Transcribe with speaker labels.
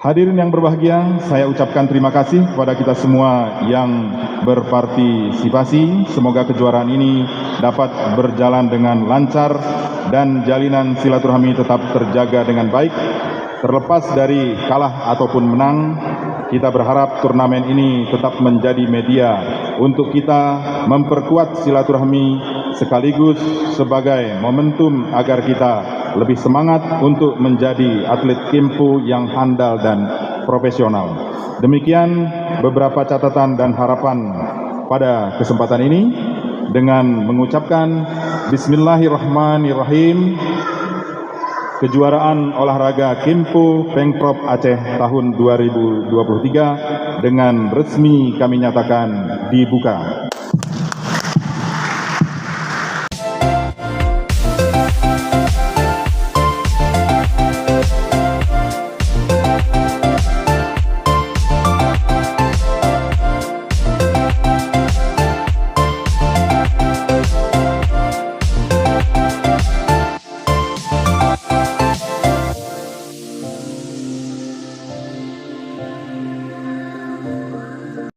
Speaker 1: Hadirin yang berbahagia, saya ucapkan terima kasih kepada kita semua yang berpartisipasi. Semoga kejuaraan ini dapat berjalan dengan lancar dan jalinan silaturahmi tetap terjaga dengan baik. Terlepas dari kalah ataupun menang, kita berharap turnamen ini tetap menjadi media untuk kita memperkuat silaturahmi sekaligus sebagai momentum agar kita lebih semangat untuk menjadi atlet Kempu yang handal dan profesional. Demikian beberapa catatan dan harapan pada kesempatan ini dengan mengucapkan Bismillahirrahmanirrahim. Kejuaraan olahraga Kempu Pemprov Aceh tahun 2023 dengan resmi kami nyatakan dibuka.